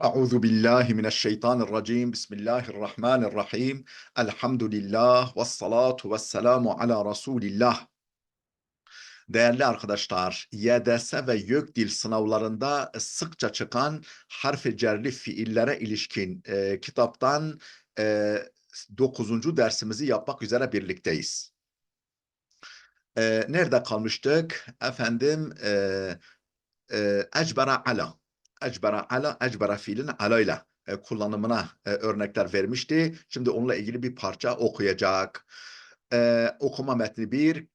Euzu billahi mineşşeytanirracim. Bismillahirrahmanirrahim. Elhamdülillah ve salatu ve selamu ala Resulillah. Değerli arkadaşlar, YDS ve YÖKDİL sınavlarında sıkça çıkan harf-i cerli fiillere ilişkin kitaptan e, 9. dersimizi yapmak üzere birlikteyiz. Nerede kalmıştık? Efendim, ecbera ala. Ecbera ala, ecbera fiilin alayla kullanımına örnekler vermişti. Şimdi onunla ilgili bir parça okuyacak. Okuma metni bir.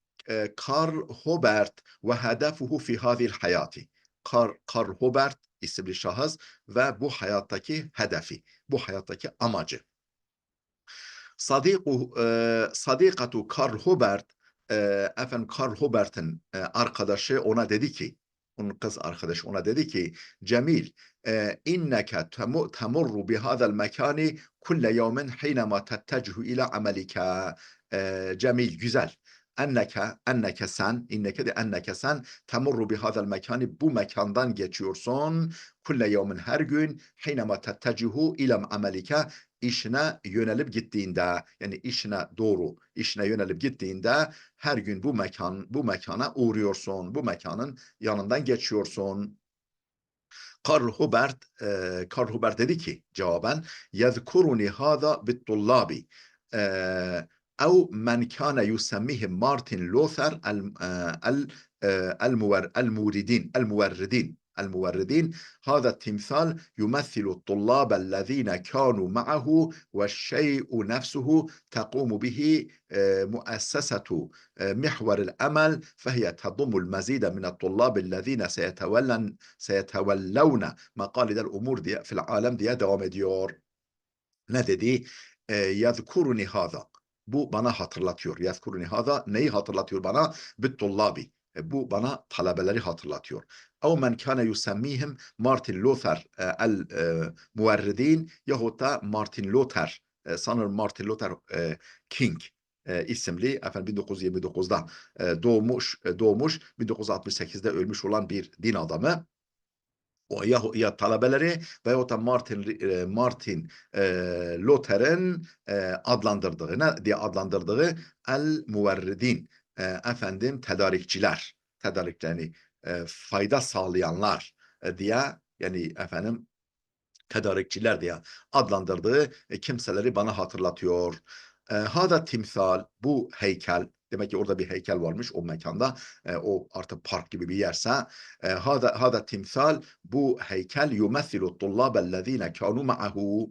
Karl Hobert ve hedefuhu fi hadil hayati. Karl Hobert isimli şahıs ve bu hayattaki hedefi, bu hayattaki amacı. Sadikatu Karl Hubert, efendim Karl Hubert'in arkadaşı ona dedi ki, onun kız arkadaşı ona dedi ki, Cemil, inneke temurru bihadal mekani kulle yevmin hinema tettechihu ila amelike. Cemil, güzel. Enneke sen, inneke de enneke sen, temurru bihadal mekani, bu mekandan geçiyorsun, kulle yevmin her gün, hinema tettechihu ila amelike, işine yönelip gittiğinde, yani işine yönelip gittiğinde her gün bu mekana uğruyorsun. Bu mekanın yanından geçiyorsun. Karl Hubert dedi ki cevaben, yezkuruni hâzâ bittullâbi ev men kâne yusemmihi Martin Luther الموردين هذا التمثال يمثل الطلاب الذين كانوا معه والشيء نفسه تقوم به مؤسسة محور الأمل فهي تضم المزيد من الطلاب الذين سيتولون مقاليد الأمور في العالم diye devam ediyor. Ne dedi? يذكرني هذا. Bu bana hatırlatıyor. Yazkuruni hada, neyi hatırlatıyor bana? Bittullabi. Bu bana talebeleri hatırlatıyor. Ev men kâne yusemmihim Martin Luther el muverridin, yahut da Martin Luther, sanırım Martin Luther King isimli, efendim 1929'da doğmuş 1968'de ölmüş olan bir din adamı. O ya talebeleri veyahut da Martin Luther'in adlandırdığı el muverridin, efendim tedarikçiler, fayda sağlayanlar diye, yani efendim tedarikçiler diye adlandırdığı kimseleri bana hatırlatıyor. Hada timsal, bu heykel, demek ki orada bir heykel varmış o mekanda. O artık park gibi bir yerse. Hada timsal, bu heykel yumessilu tullâbellezîne kânû ma'ahu.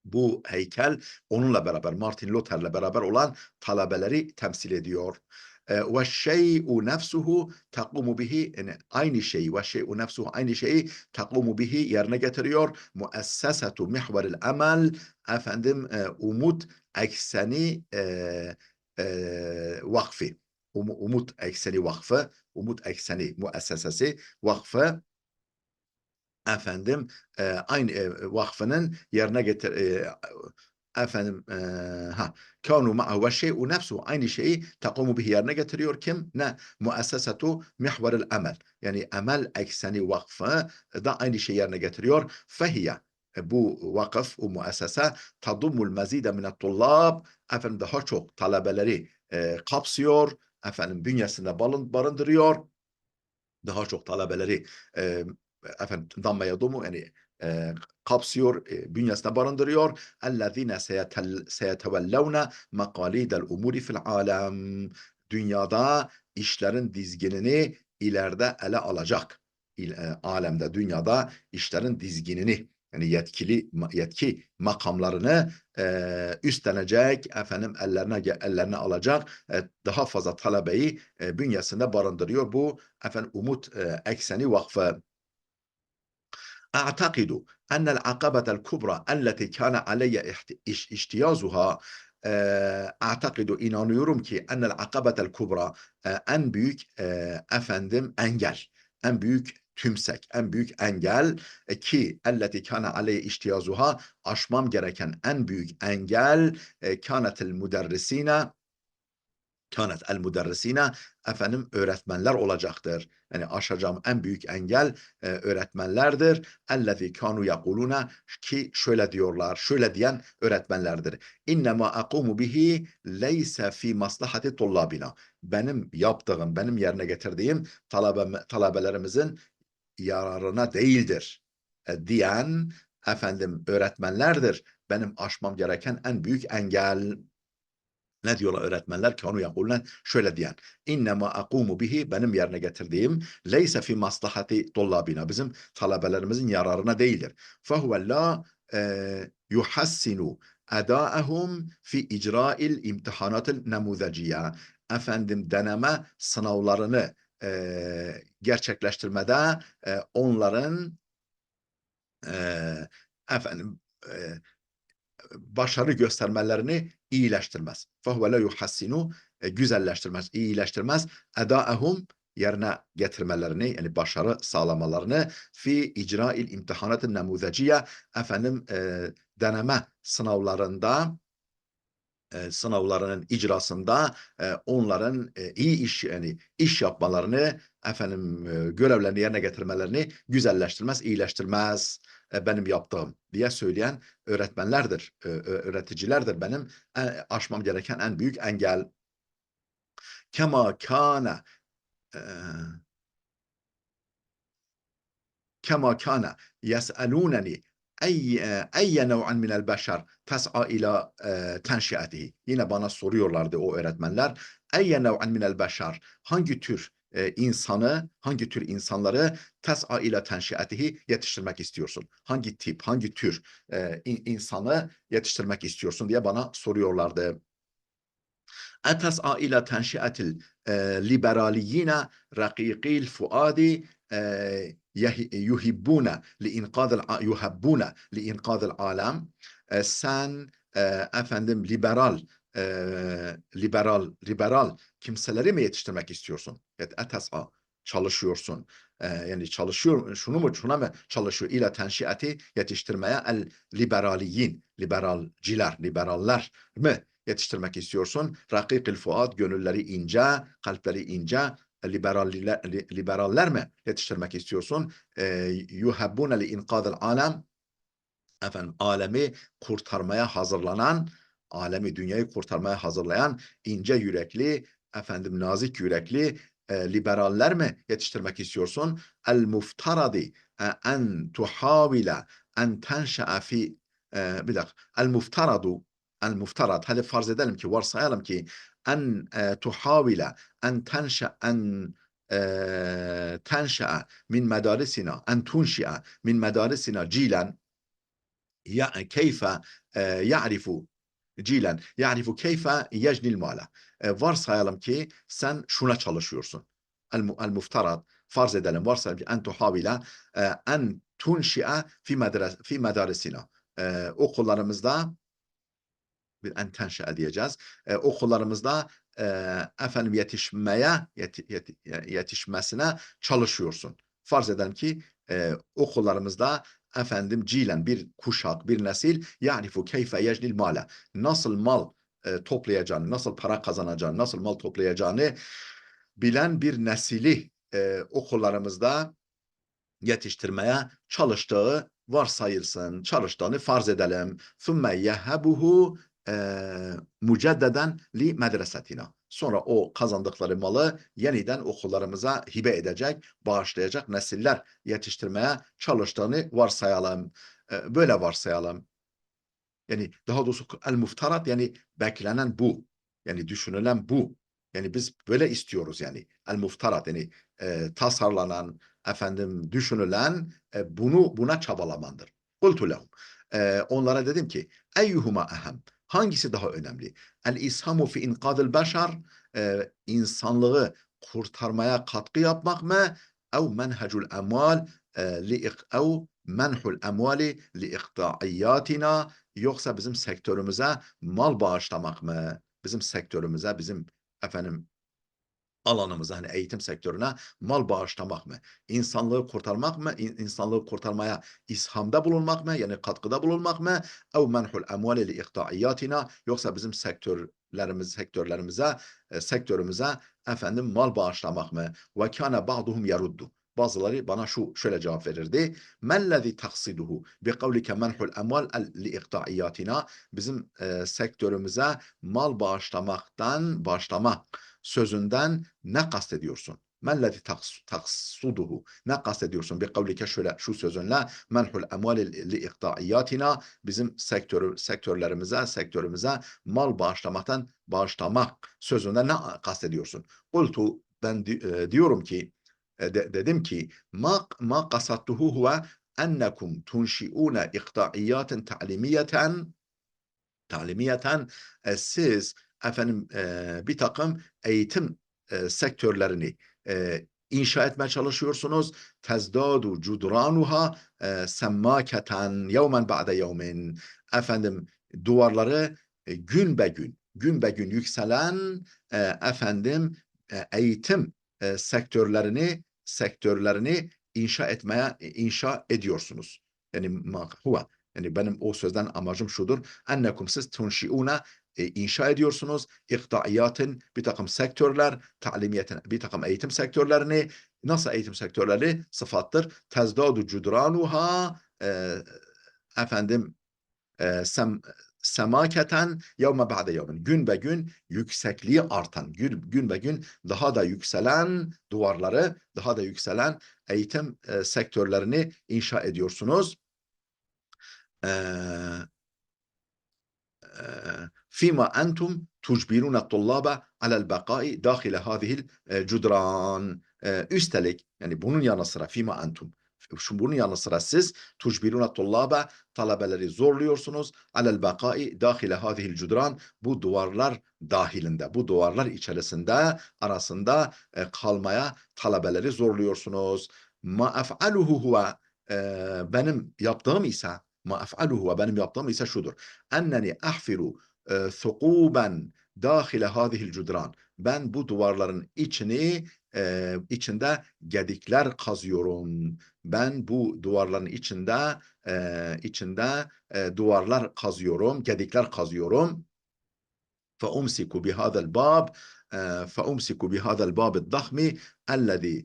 Bu heykel onunla beraber, Martin Luther'le beraber olan talebeleri temsil ediyor. Ve şey'u nefsuhu taqumu bihi, yani aynı şeyi, ve şey'u nefsuhu, aynı şeyi taqumu bihi, yerine getiriyor. Muessesetu mihveril emel, efendim umut ekseni vakfı. Umut ekseni vakfı, umut ekseni muessesesi vakfı, aynı vakfının yerine getir efendim kanu ma'hu ve şey'u nefsu, aynı şeyi takumu bihi, yerine getiriyor kim? Ne? Muessesetu mihveril emel, yani emel ekseni vakfı da aynı şeyi yerine getiriyor. Fehiye, bu vakıf, o muessese, tadumul mezide minet tullab, efendim daha çok talebeleri kapsıyor, efendim bünyesinde barındırıyor, daha çok talebeleri efendim dammaya domu, yani kapsıyor, bünyesinde barındırıyor. Ellezine seyetevellevne mekalidel umuri fil alem. Dünyada işlerin dizginini ileride ele alacak. Alemde, dünyada işlerin dizginini, yani yetki makamlarını üstlenecek, efendim ellerine alacak daha fazla talebeyi bünyesinde barındırıyor bu efendim umut ekseni vakfı. أعتقد أن العقبة الكبرى التي كان علي اجتيازها inanıyorum ki ennel akabetel kubra, en büyük efendim engel, en büyük tümsek, en büyük engel ki elleti kana aleyhi iştiyazuha, aşmam gereken en büyük engel kanetel müderrisine, kanet el müderrisine, efendim öğretmenler olacaktır. yani aşacağım en büyük engel öğretmenlerdir. Ellezî kânû yekulûne, ki şöyle diyorlar, şöyle diyen öğretmenlerdir. İnnemâ akûmu bihi leyse fî maslahati tullâbina. Benim yaptığım, benim yerine getirdiğim talebelerimizin yararına değildir diyen öğretmenlerdir. Benim aşmam gereken en büyük engel. Ne diyorlar öğretmenler? Kanu yakulen, şöyle diyen. İnnemâ akûmu bihi, benim yerine getirdiğim, leyse fi maslahati tullabina, bizim talebelerimizin yararına değildir. Fehuve la yuhassinu edâehum fi icra'il imtihanatil nemûzeciye. Deneme sınavlarını gerçekleştirmede onların e, efendim e, başarı göstermelerini iyileştirmez. فَهُوَ لَا يُحَسِّنُ, güzelleştirmez, iyileştirmez. اَدَاءَهُمْ, yerine getirmelerini, yani başarı sağlamalarını, fi icrail imtihanatın nemuzeciye, deneme sınavlarının icrasında onların iyi iş, yani iş yapmalarını, görevlerini yerine getirmelerini güzelleştirmez, iyileştirmez. Benim yaptığım diye söyleyen öğretmenlerdir, öğreticilerdir benim aşmam gereken en büyük engel. Kema kana كما كان يسألونني أي نوع من البشر تسعى إلى tenşiatihi. Yine bana soruyorlardı o öğretmenler. Eyye nev'an minel beşer. Hangi tür hangi tür insanları tes'a ile tenşiatihi, yetiştirmek istiyorsun? Hangi tip, hangi tür insanı yetiştirmek istiyorsun diye bana soruyorlardı. أتسعى إلى تنشئة الليبراليين رقيقي الفؤاد يهبون لإنقاذ العالم. Sen liberal kimseleri mi yetiştirmek istiyorsun? Etes'a, çalışıyorsun. Yani şuna mı çalışıyor? İla tenşiati, yetiştirmeye, el liberaliyin, liberaller mi yetiştirmek istiyorsun? Rakikil fuad, gönülleri ince, kalpleri ince, liberaller mi yetiştirmek istiyorsun? Yuhabbune li inkâzil alem, alemi kurtarmaya hazırlanan, dünyayı kurtarmaya hazırlayan ince yürekli, nazik yürekli liberaller mi yetiştirmek istiyorsun? El muftaradi en tuhavile en tenşe'e fi bir dakika. El muftarad, hadi farz edelim ki, varsayalım ki, en tuhavile en tenşe'e min medarisina, en tunşi'e min medarisina cilen keyfe ya'rifu cilen ya'rifu keyfe yecnil mala. Varsayalım ki sen şuna çalışıyorsun. El muftarad, farz edelim, varsayalım ki en tuhavile en tunşi'e fi medarisina. Okullarımızda bir en tenşe diyeceğiz. Okullarımızda yetişmesine çalışıyorsun. Farz edelim ki okullarımızda cilen bir kuşak, bir nesil ya'rifu keyfe yecnil mala. Nasıl mal toplayacağını, nasıl para kazanacağını, nasıl mal toplayacağını bilen bir nesili okullarımızda yetiştirmeye çalıştığı varsayılsın, çalıştığını farz edelim. ثُمَّ يَهَبُهُ müceddeden li medresetina. Sonra o kazandıkları malı yeniden okullarımıza hibe edecek, bağışlayacak nesiller yetiştirmeye çalıştığını varsayalım. Böyle varsayalım. Yani daha doğrusu el-muftarat, yani beklenen bu. Yani düşünülen bu. Yani biz böyle istiyoruz yani. El-muftarat, yani tasarlanan, düşünülen buna çabalamandır. Kultu lehum. Onlara dedim ki eyyuhuma ehem. Hangisi daha önemli? El-ishamu fi inkadil beşer, insanlığı kurtarmaya katkı yapmak mı? Ev menhecul emval ev menhul emvali li iktaiyatina, yoksa bizim sektörümüze mal bağışlamak mı? Bizim sektörümüze, bizim alanımıza, hani eğitim sektörüne mal bağışlamak mı? İnsanlığı kurtarmak mı? İnsanlığı kurtarmaya ishamda bulunmak mı? Yani katkıda bulunmak mı? Ev menhul emvali li iktaiyatina, yoksa bizim sektörümüze efendim mal bağışlamak mı? Ve kana ba'duhum yeruddu. Bazıları bana şöyle cevap verirdi. Mellezî taksiduhu bi kavlike menhul emval li iqtaiyatina. Bizim sektörümüze mal bağışlama sözünden ne kastediyorsun? Mellezî taksuduhu. Ne kastediyorsun? Bi kavlike şöyle şu sözünle menhul emval li iqtaiyatina. Bizim sektörümüze mal bağışlamak sözünden ne kastediyorsun? Kultu ben diyorum ki dedim ki ma kasattuhu huve ennekum tunşi'une iqtaiyaten talimiyeten siz efendim bir takım eğitim sektörlerini inşa etmeye çalışıyorsunuz. Tezdadu cudranuha semmaketen yevmen ba'de yevmin. Efendim duvarları gün be gün yükselen efendim eğitim sektörlerini inşa ediyorsunuz. Yani huve yani benim o sözden amacım şudur. Ennekum siz tunşiuna inşa ediyorsunuz. İktaiyatın bir takım sektörler, talimiyetin bir takım eğitim sektörlerini, nasıl eğitim sektörleri sıfattır. Tezdadu cudranuha efendim semaketen yevme ba'de yevmin. Gün be gün yüksekliği artan, gün be gün daha da yükselen duvarları, daha da yükselen eğitim sektörlerini inşa ediyorsunuz. فيما أنتم تجبرون الطلاب على البقاء داخل هذه الجدران. Üstelik yani bunun yanı sıra fima entum bunun yanı sıra siz tucbiruna tullaba talebeleri zorluyorsunuz alel bakai dahile hadihil cudran bu duvarlar dahilinde bu duvarlar içerisinde arasında kalmaya talebeleri zorluyorsunuz. Ma ef'aluhu huve benim yaptığım ise benim yaptığım ise şudur. Enneni ahfiru thukuben dahile hadihil cudran. Ben bu duvarların içinde gedikler kazıyorum. Ben bu duvarların içinde duvarlar kazıyorum, gedikler kazıyorum. فأمسك بهذا الباب فأمسك بهذا الباب الضخم الذي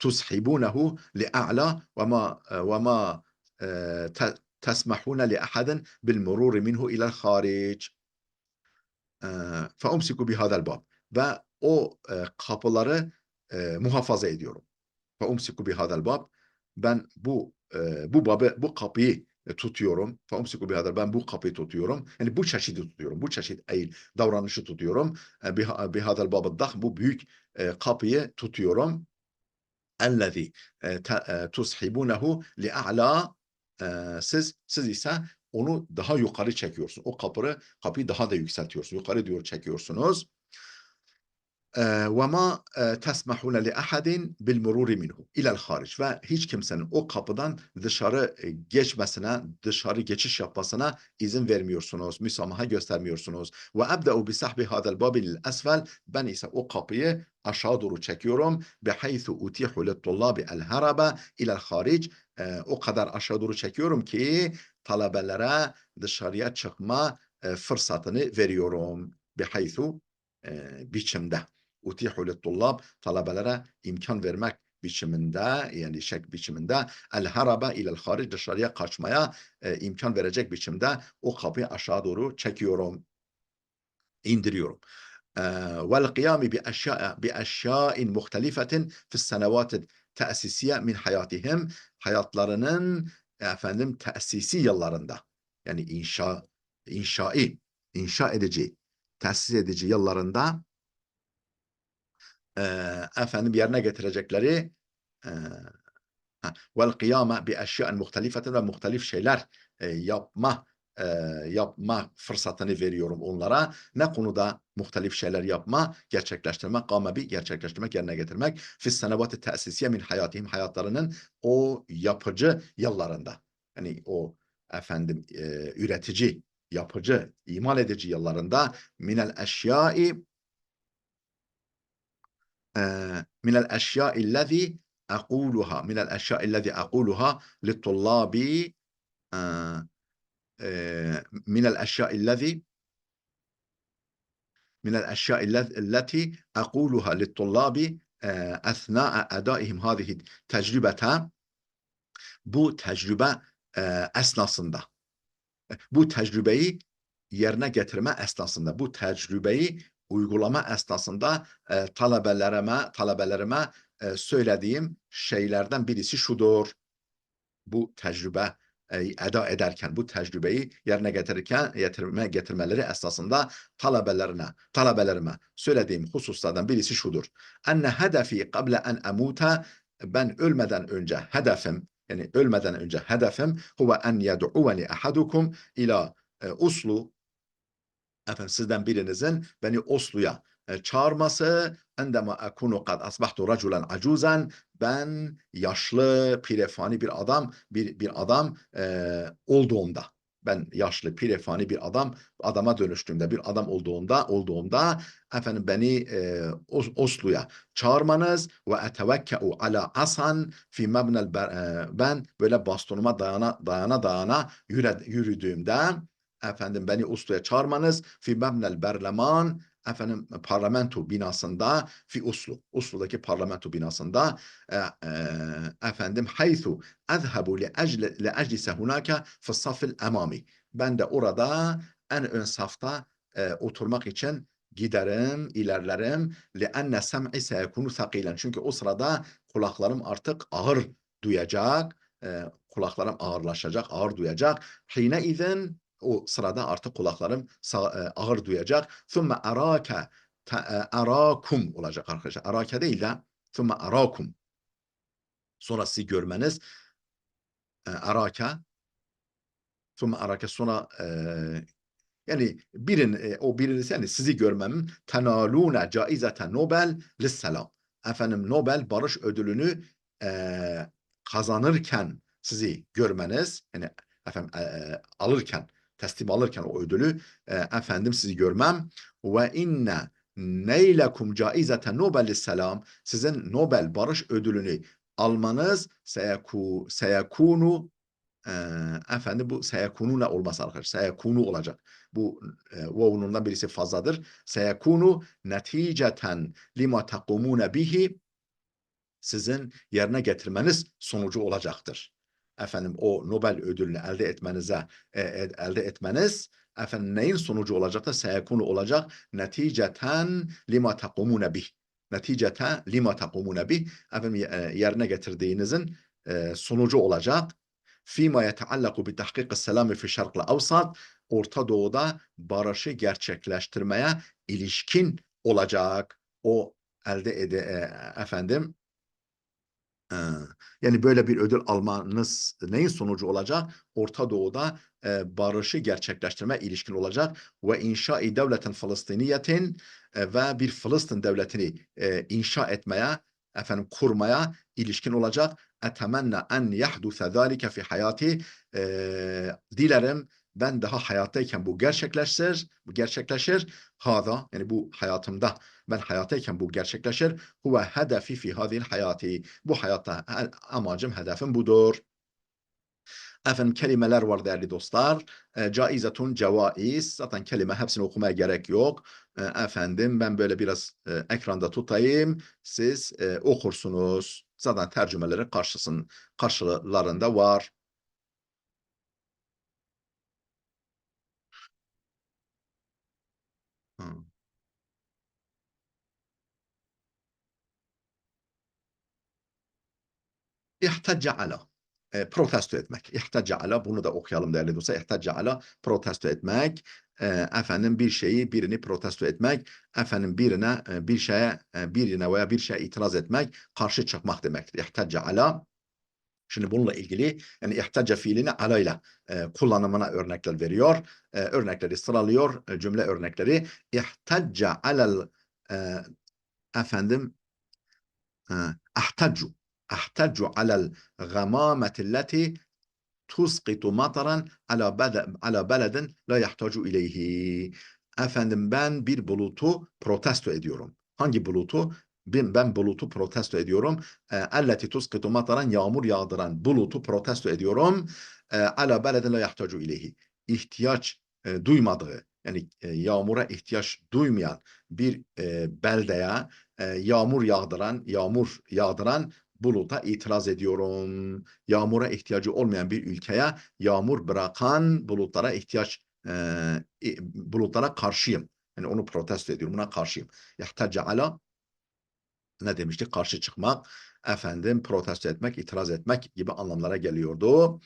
تسحبونه لأعلى وما تسمحون لأحد بالمرور منه إلى الخارج. فأمسك بهذا الباب ve o kapıları muhafaza ediyorum. فأمسك بهذا الباب ben bu kapıyı tutuyorum. فأمسك بهذا ben bu kapıyı tutuyorum. Yani bu çeşidi tutuyorum. Bu çeşit davranışı tutuyorum. بهذا الباب الضخم bu büyük kapıyı tutuyorum. اَلَّذ۪ي تُسْحِبُونَهُ لِأَعْلَى siz ise onu daha yukarı çekiyorsunuz. O kapıyı daha da yükseltiyorsunuz. Yukarı diyor çekiyorsunuz. وَمَا تَسْمَحُونَ لِأَحَدٍ بِالْمُرُورِ مِنْهُ اِلَى الْخَارِجِ ve hiç kimsenin o kapıdan dışarı geçiş yapmasına izin vermiyorsunuz. Müsamaha göstermiyorsunuz. وَأَبْدَأُ بِسَحْبِ هَذَا الْبَابِ لِلْأَسْفَلِ ben ise o kapıyı aşağı doğru çekiyorum. بِحَيْثُ اُتِيحُ لِلطُّلَّابِ الْهَرَبَ اِلَى الْخَارِجِ o kadar aşağı doğru çekiyorum ki talebelere dışarıya çıkma fırsatını veriyorum. بِحَيْثُ biçimde. Utihu littullab talebelere imkan vermek biçiminde yani biçiminde el haraba ilel haric dışarıya kaçmaya imkan verecek biçimde o kapıyı aşağı doğru çekiyorum, indiriyorum. Vel kıyami bi eşya'in muhtelifetin fis senevatil te'sisiye min hayatihim hayatlarının te'sisi yıllarında yani inşa edici tesis edici yıllarında yerine getirecekleri vel kıyame bi eşyaen muhtelifeten ve muhtelif şeyler yapma fırsatını veriyorum onlara. Ne konuda muhtelif şeyler gerçekleştirmek, gerçekleştirmek, yerine getirmek. Fis senevati tesisiye min hayatihim hayatlarının o yapıcı yıllarında. Yani o üretici, yapıcı, imal edici yıllarında minel eşyai من الأشياء الذي أقولها للطلاب من الأشياء التي أقولها للطلاب أثناء أدائهم هذه التجربة. Bu tecrübe esnasında, bu tecrübeyi yerine getirme esnasında, bu tecrübeyi uygulama esnasında talebelerime söylediğim şeylerden birisi şudur. Bu tecrübe eda ederken, bu tecrübeyi yerine getirmeleri esnasında talebelerime söylediğim hususlardan birisi şudur. Enne hedefi kable en emuta, ben ölmeden önce hedefim, yani ölmeden önce hedefim huve en yed'uveni ahadukum ila uslu, efendim sizden birinizin beni Oslo'ya çağırması, endema ekunu kad asbahtu raculen acuzen, ben yaşlı pirefani bir adam olduğumda, ben yaşlı pirefani bir adama dönüştüğümde, bir adam olduğumda efendim beni Oslo'ya çağırmanız ve etevekkeu ala asan fi mebnel, ben böyle bastonuma dayana yürüdüğümde efendim beni Oslo'ya çağırmanız fi mebnel berleman, efendim parlamento binasında, fi Oslo'daki parlamento binasında, efendim haythu ezhebu li eclise hunaka fi safil emami, ben de orada en ön safta oturmak için giderim, ilerlerim. لِأَنَّ سَمْعِ سَيَكُونُ ثَقِيلًا, çünkü o sırada kulaklarım artık ağır duyacak, kulaklarım ağırlaşacak, ağır duyacak. Hine izen, o sırada artık kulaklarım ağır duyacak. ثُمَّ أَرَاكَ أَرَاكُمْ olacak arkadaşlar. Arake değil de ثُمَّ أَرَاكُمْ. Sonra sizi görmeniz, arake, ثُمَّ أَرَاكَ, sonra yani o birisi, yani sizi görmem, tenalune caizete Nobel lisselam, efendim Nobel Barış Ödülünü kazanırken sizi görmeniz, yani efendim teslim alırken o ödülü, efendim sizi görmem. Ve inne neylekum caizete Nobel lisselam, sizin Nobel Barış Ödülünü almanız seyekunu, efendim bu seyekununa olması arkadaşlar. Seyekunu olacak. Bu vavunundan birisi fazladır. Seyekunu neticeten lima takumune bihi, sizin yerine getirmeniz sonucu olacaktır. Efendim o Nobel ödülünü elde etmeniz efendim neyin sonucu olacaktır? Seyekunu olacak. Neticeten lima takumune bih. Neticeten lima takumune bih. Efendim yerine getirdiğinizin sonucu olacak. Fîmâ yeteallaku bi tahkîk selâmi fi şerql avsat, Orta Doğu'da barışı gerçekleştirmeye ilişkin olacak. O efendim yani böyle bir ödül almanız neyin sonucu olacak? Orta Doğu'da barışı gerçekleştirme ilişkin olacak. Ve inşa-i devletin Filistiniyyetin, ve bir Filistin devletini inşa etmeye, efendim kurmaya ilişkin olacak. Etemenna en yahduse zâlike fi hayati, dilerim ben daha hayattayken bu gerçekleşir. Hâzâ, yani bu hayatımda, ben hayattayken bu gerçekleşir. Huve hedefi fi hadil hayati, bu hayatta amacım, hedefim budur. Efendim kelimeler var değerli dostlar. Caizetun, cevaiz. Zaten kelime hepsini okumaya gerek yok. Efendim ben böyle biraz ekranda tutayım. Siz okursunuz. Zaten tercümeleri karşılarında var. Hı. İhtacca ala. Protesto etmek. İhtacca ala, bunu da okuyalım değerli dostlar. İhtacca ala, protesto etmek. Efendim birini protesto etmek. Efendim birine veya bir şeye itiraz etmek, karşı çıkmak demektir. İhtacca ala. Şimdi bununla ilgili yani ihtaca fiilini alayla kullanımına örnekler veriyor. Örnekleri sıralıyor, cümle örnekleri. İhtacca alel, efendim أحتج أحتج على الغمامة التي تسقط مطرا على بلد لا يحتاج إليه. Efendim ben bir bulutu protesto ediyorum. Hangi bulutu? Ben bulutu protesto ediyorum. Elleti tuskitu mataran, yağmur yağdıran bulutu protesto ediyorum. Ala beledin la yahtaju ileyhi. ihtiyaç duymadığı, yani yağmura ihtiyaç duymayan bir beldeye yağmur yağdıran buluta itiraz ediyorum. Yağmura ihtiyacı olmayan bir ülkeye yağmur bırakan bulutlara karşıyım. Yani onu protesto ediyorum, buna karşıyım. Yahtacca ala ne demiştik? Karşı çıkmak, protesto etmek, itiraz etmek gibi anlamlara geliyordu.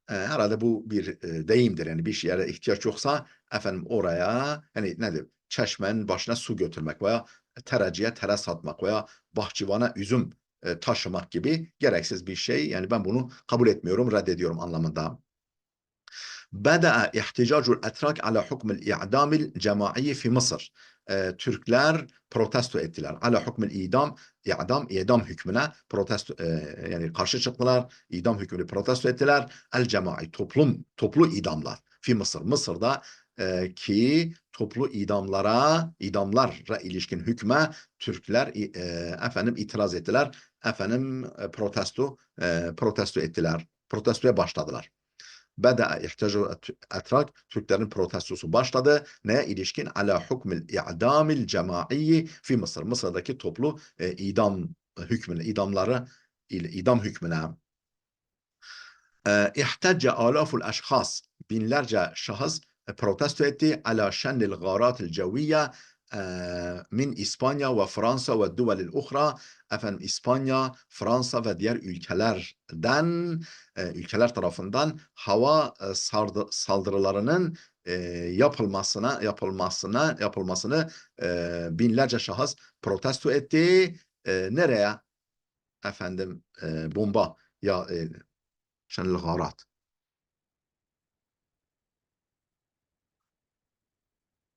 Herhalde bu bir deyimdir. Yani bir yere ihtiyaç yoksa oraya hani nedir? Çeşmenin başına su götürmek veya tereciye tere satmak veya bahçıvana üzüm taşımak gibi gereksiz bir şey. Yani ben bunu kabul etmiyorum, reddediyorum anlamında. بدأ احتجاج الأتراك على حكم الإعدام الجماعي في Mısır. Türkler protesto ettiler. Ala hükmül idam hükmüne protesto yani karşı çıktılar. İdam hükmünü protesto ettiler. El cemai toplu idamlar fi Mısır. Mısır'da ki toplu idamlara ilişkin hükme Türkler itiraz ettiler. Protesto ettiler. Protestoya başladılar. Beda ihticacu etrak Türklerin protestosu başladı. Neye ilişkin? Ala hukmil i'damil cemai fi Mısır. Mısır'daki toplu idam hükmüne. İhtecce alaful eşhas binlerce şahıs protesto etti ala şennil gâratil ceviyye min İspanya ve Fransa ve duvelil uhra İspanya, Fransa ve diğer ülkeler tarafından hava saldırılarının yapılmasını binlerce şahıs protesto etti. Nereye? Bomba ya şenil garat.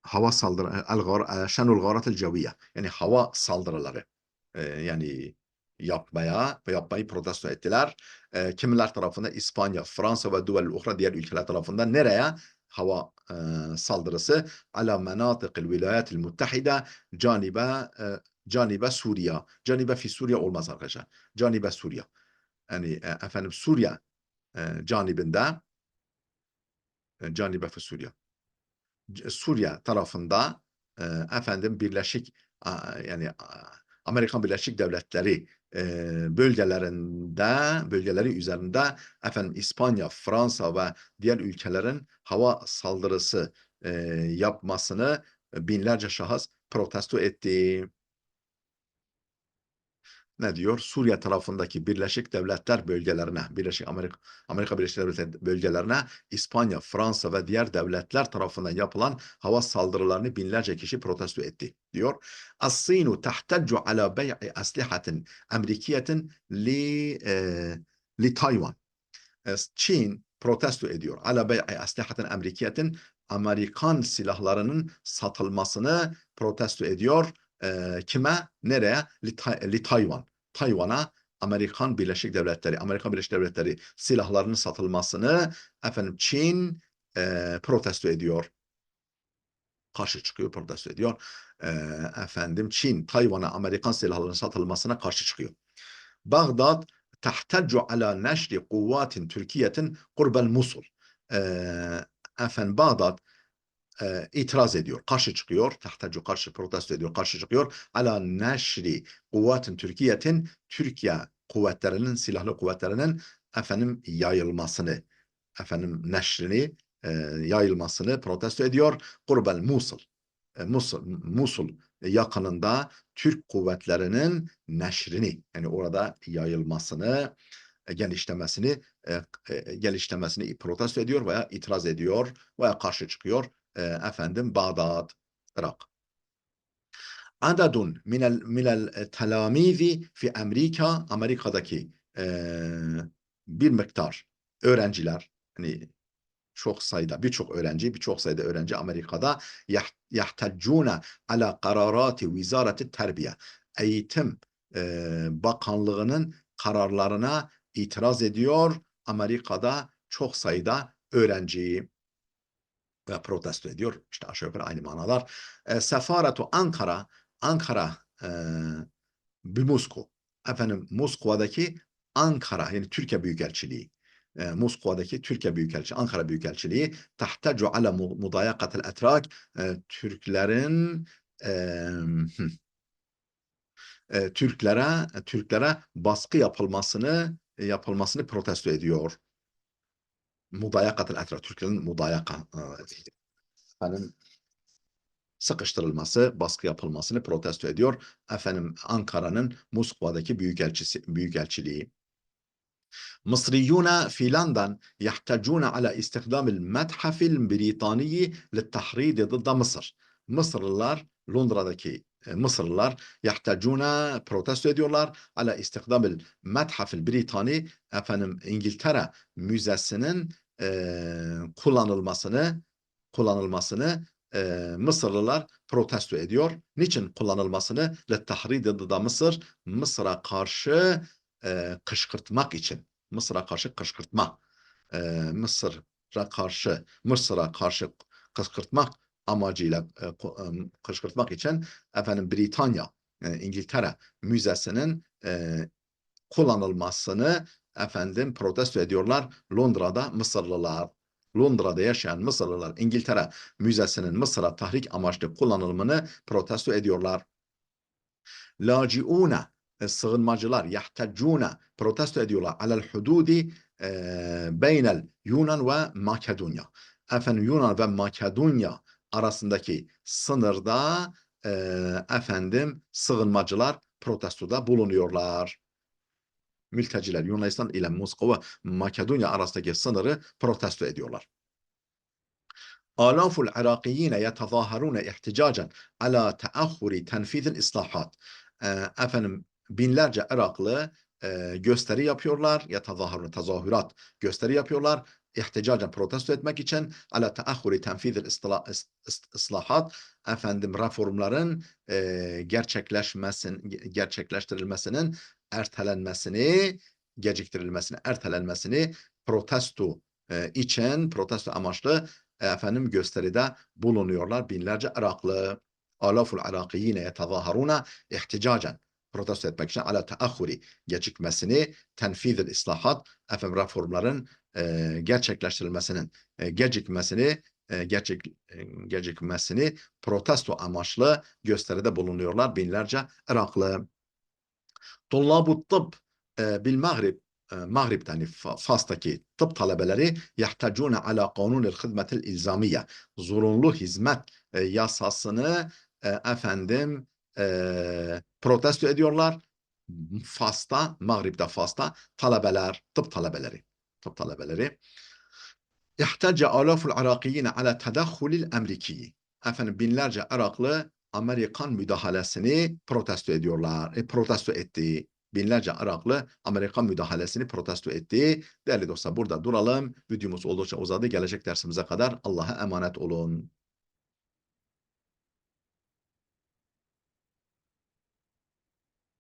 Hava saldırı şenul garatel ceviye, yani hava saldırıları yani yapmayı protesto ettiler. Kimiler tarafından İspanya, Fransa ve duvel uhra diğer ülkeler tarafından nereye? Hava saldırısı ala menatıkil vilayetil muttahide canibe Suriye. Canibe fi Suriye olmaz arkadaşlar. Canibe Suriye. Yani Suriye canibinde canibe fi Suriye. Suriye tarafında e, Birleşik yani Amerikan Birleşik Devletleri bölgeleri üzerinde İspanya, Fransa ve diğer ülkelerin hava saldırısı yapmasını binlerce şahıs protesto etti. Ne diyor? Suriye tarafındaki Birleşik Devletler bölgelerine, Amerika Birleşik Devletleri bölgelerine İspanya, Fransa ve diğer devletler tarafından yapılan hava saldırılarını binlerce kişi protesto etti, diyor. As-Sinu tahtaccu ala bey'i aslihatin Amerikiyetin li Tayvan. Çin protesto ediyor. Ala bey'i aslihatin Amerikiyetin Amerikan silahlarının satılmasını protesto ediyor. Kime? Nereye? Tayvan. Tayvan'a Amerikan Birleşik Devletleri silahlarının satılmasını Çin protesto ediyor. Karşı çıkıyor, protesto ediyor. Çin, Tayvan'a Amerikan silahlarının satılmasına karşı çıkıyor. Bağdat tahtacu ala neşri kuvvatin Türkiye'tin kurbel Musul. Bağdat itiraz ediyor, karşı çıkıyor, protesto ediyor, karşı çıkıyor. Ala neşri kuvvetin Türkiye'tin Türkiye silahlı kuvvetlerinin yayılmasını, neşrini yayılmasını protesto ediyor. Kurbel Musul. Musul yakınında Türk kuvvetlerinin neşrini, yani orada yayılmasını, geliştirmesini protesto ediyor veya itiraz ediyor veya karşı çıkıyor. Bağdat, Irak. Adadun minel telamizi fi Amerika'daki bir miktar öğrenciler, hani birçok sayıda öğrenci Amerika'da yahtaccuna ala kararati vizareti terbiye, eğitim bakanlığının kararlarına itiraz ediyor. Amerika'da çok sayıda öğrenci ve protesto ediyor. İşte aşağı yukarı aynı manalar. Sefaretu Ankara bir Moskova. Moskova'daki Ankara, yani Türkiye Büyükelçiliği. Moskova'daki Türkiye Büyükelçiliği, Ankara Büyükelçiliği tahtacu ala mudayakatel etrak, Türklerin Türklere baskı yapılmasını protesto ediyor. Mudayakatel etrak, Türklerin efendim, sıkıştırılması, baskı yapılmasını protesto ediyor. Efendim, Ankara'nın Moskova'daki büyükelçiliği. مصريون في لندن يحتجون على استخدام المتحف البريطاني للتحريض ضد مصر. Mısırlılar yahtacuna protesto ediyorlar ala istikdamil methafil Britani, efendim İngiltere Müzesi'nin kullanılmasını Mısırlılar protesto ediyor. Niçin kullanılmasını? Lettahrid da Mısır'a karşı kışkırtmak için. Mısır'a karşı kışkırtma. Mısır'a karşı kışkırtmak amacıyla kışkırtmak için efendim Britanya, İngiltere Müzesi'nin kullanılmasını efendim protesto ediyorlar Londra'da Mısırlılar. Londra'da yaşayan Mısırlılar İngiltere Müzesi'nin Mısır'a tahrik amaçlı kullanılımını protesto ediyorlar. Laciune, sığınmacılar, yahtecune, protesto ediyorlar alel hududi beynel Yunan ve Makedonya. Efendim, Yunan ve Makedonya arasındaki sınırda efendim sığınmacılar protestoda bulunuyorlar. Mülteciler Yunanistan ile Moskova, Makedonya arasındaki sınırı protesto ediyorlar. آلاف العراقيين يتظاهرون احتجاجا على تأخر تنفيذ الإصلاحات. Efendim, binlerce Iraklı gösteri yapıyorlar, tezahürat gösteri yapıyorlar, ihticacan protesto etmek için ala teahhuri tenfizil islahat, efendim reformların gerçekleştirilmesinin ertelenmesini protesto amaçlı efendim gösteride bulunuyorlar binlerce Iraklı. Alaful Irakiyine yetezahharuna ihticacan, protesto etmek için ala teahhuri, gecikmesini, tenfizil islahat, efendim reformların gerçekleştirilmesinin gecikmesini protesto amaçlı gösteride bulunuyorlar binlerce Iraklı. Tullabut tıbb bil Mağrib'den, Fas'taki tıp talebeleri yahtacuna ala kanunil hizmetil ilzamiye, zorunlu hizmet yasasını efendim protesto ediyorlar. Mağrib'de Fas'ta tıp talebeleri. İhtaca alaful Irakiyine ala tedakhulil Amerikiyi. Efendim, binlerce Iraklı Amerikan müdahalesini protesto etti. Binlerce Iraklı Amerikan müdahalesini protesto etti. Değerli dostlar, burada duralım. Videomuz oldukça uzadı. Gelecek dersimize kadar Allah'a emanet olun.